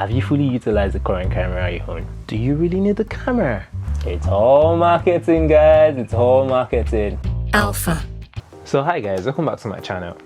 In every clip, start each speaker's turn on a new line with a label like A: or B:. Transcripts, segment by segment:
A: Have you fully utilized the current camera you own? Do you really need the camera? It's all marketing, guys. It's all marketing.
B: Alpha.
A: So hi guys, welcome back to my channel.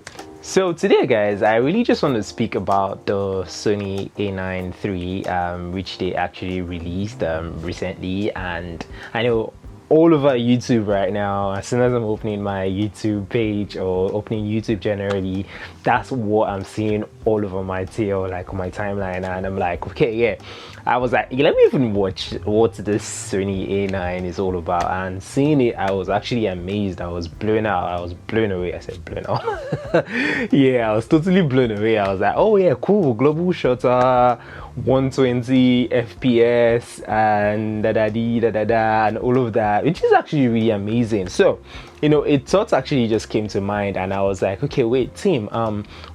A: So today guys, I really just want to speak about the Sony A9iii, which they actually released recently. And I know all over YouTube right now, as soon as I'm opening my YouTube page or opening YouTube generally, that's what I'm seeing all over my tail, like on my timeline. And I'm like, okay, yeah, I was like, let me even watch what this Sony A9 is all about. And seeing it, I was actually amazed. I was blown out. I was blown away. I said blown out. Yeah, I was totally blown away. I was like, oh yeah, cool, global shutter, 120 FPS and and all of that, which is actually really amazing. So, you know, thoughts actually just came to mind, and I was like, okay, wait, team,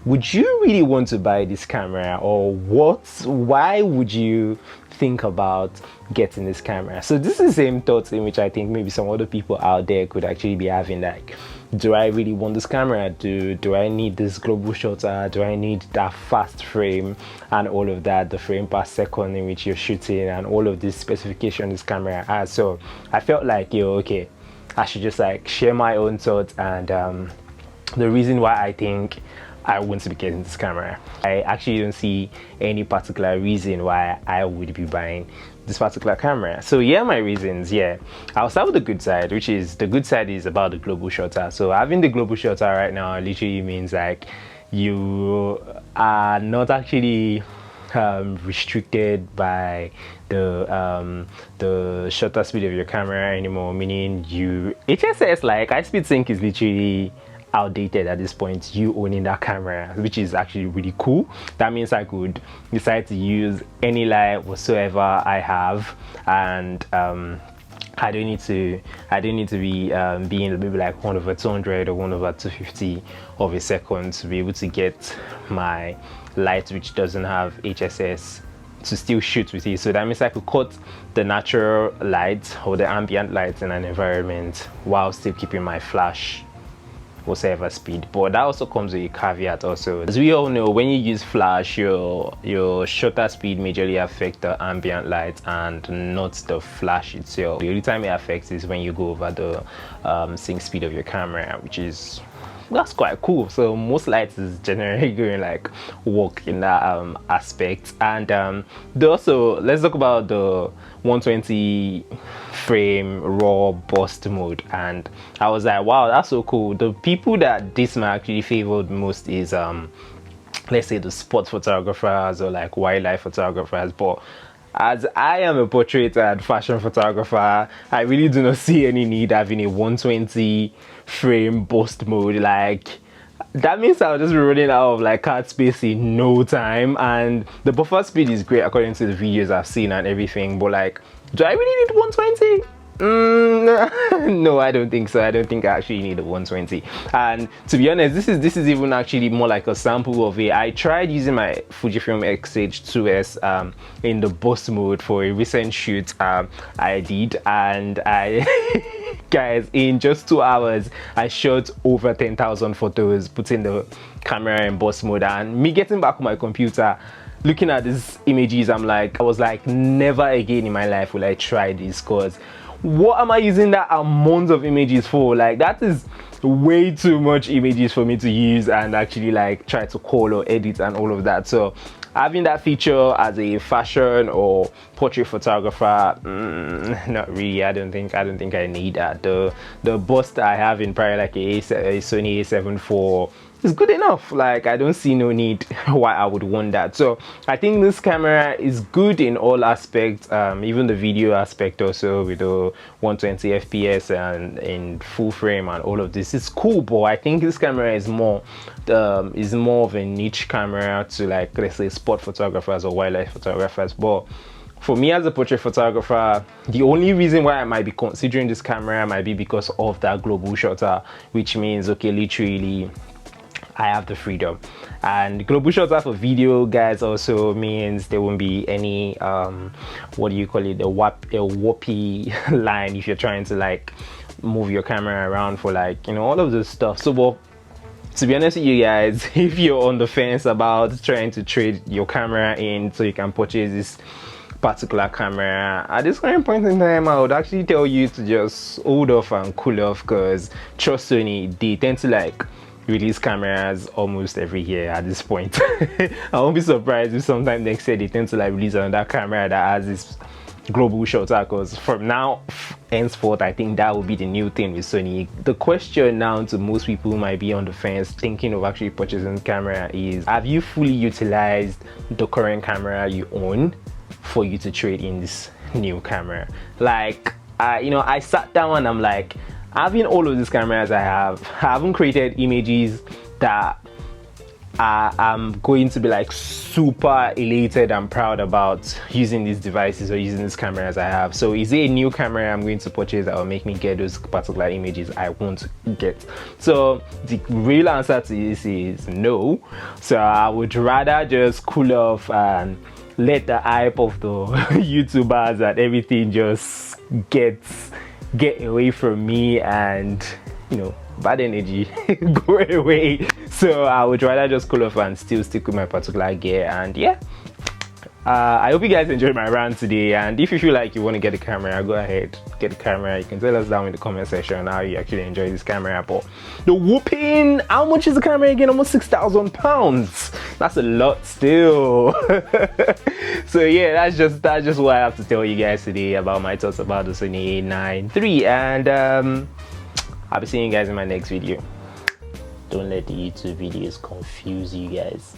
A: would you really want to buy this camera, or why would you think about getting this camera? So this is the same thoughts in which I think maybe some other people out there could actually be having, like, do I really want this camera? Do I need this global shutter? Do I need that fast frame and all of that, the frame per second in which you're shooting and all of this specification this camera has? So I felt like, yo, okay, I should just like share my own thoughts and the reason why I think I want to be getting this camera. I actually don't see any particular reason why I would be buying this particular camera. So yeah, my reasons. Yeah, I'll start with the good side, which is the good side is about the global shutter. So having the global shutter right now literally means like you are not actually restricted by the shutter speed of your camera anymore, meaning HSS, like high speed sync, is literally outdated at this point, you owning that camera, which is actually really cool. That means I could decide to use any light whatsoever I have, and I don't need to be being maybe like 1/200 or 1/250 of a second to be able to get my light which doesn't have HSS to still shoot with it. So that means I could cut the natural light or the ambient light in an environment while still keeping my flash whatever speed. But that also comes with a caveat also. As we all know, when you use flash, your shutter speed majorly affects the ambient light and not the flash itself. The only time it affects is when you go over the sync speed of your camera, that's quite cool. So most lights is generally going like work in that aspect. And also, let's talk about the 120 frame raw burst mode, and I was like, wow, that's so cool. The people that this might actually favored most is let's say the sport photographers or like wildlife photographers. But as I am a portrait and fashion photographer, I really do not see any need having a 120 frame burst mode. Like, that means I'll just be running out of like card space in no time. And the buffer speed is great according to the videos I've seen and everything, but like, do I really need 120? No, I don't think so. I don't think I actually need a 120. And to be honest, this is even actually more like a sample of it. I tried using my Fujifilm X-H2S in the burst mode for a recent shoot I did, and I guys, in just 2 hours I shot over 10,000 photos putting the camera in burst mode. And me getting back on my computer looking at these images, I was like, never again in my life will I try this, because what am I using that amount of images for? Like, that is way too much images for me to use and actually like try to call or edit and all of that. So having that feature as a fashion or portrait photographer, not really. I don't think I need that. The bust I have in probably like a Sony A7 IV is good enough. Like, I don't see no need why I would want that. So I think this camera is good in all aspects, even the video aspect also, with the 120 FPS and in full frame and all of this is cool. But I think this camera is more of a niche camera to, like, let's say sport photographers or wildlife photographers. But for me as a portrait photographer, the only reason why I might be considering this camera might be because of that global shutter, which means, okay, literally I have the freedom. And global shutter for video, guys, also means there won't be any what do you call it, a warpy line if you're trying to like move your camera around for, like, you know, all of this stuff. So, well, to be honest with you guys, if you're on the fence about trying to trade your camera in so you can purchase this particular camera, at this current point in time, I would actually tell you to just hold off and cool off, because trust Sony, they tend to like release cameras almost every year at this point. I won't be surprised if sometime next year they tend to like release another camera that has this global shutter, because from now henceforth I think that will be the new thing with Sony. The question now to most people who might be on the fence thinking of actually purchasing a camera is, have you fully utilized the current camera you own for you to trade in this new camera? Like, I sat down and I'm like, having all of these cameras I haven't created images that I'm going to be like super elated and proud about using these devices or using these cameras I have. So is it a new camera I'm going to purchase that will make me get those particular images I want to get? So the real answer to this is no. So I would rather just cool off and let the hype of the YouTubers and everything just get away from me, and bad energy go away. So I would rather just cool off and still stick with my particular gear. And yeah, I hope you guys enjoyed my rant today, and if you feel like you want to get a camera, go ahead, get a camera. You can tell us down in the comment section how you actually enjoy this camera. But the whooping, how much is the camera again? Almost £6,000. That's a lot still. So yeah, that's just what I have to tell you guys today about my thoughts about the Sony A9 III, and I'll be seeing you guys in my next video. Don't let the YouTube videos confuse you guys.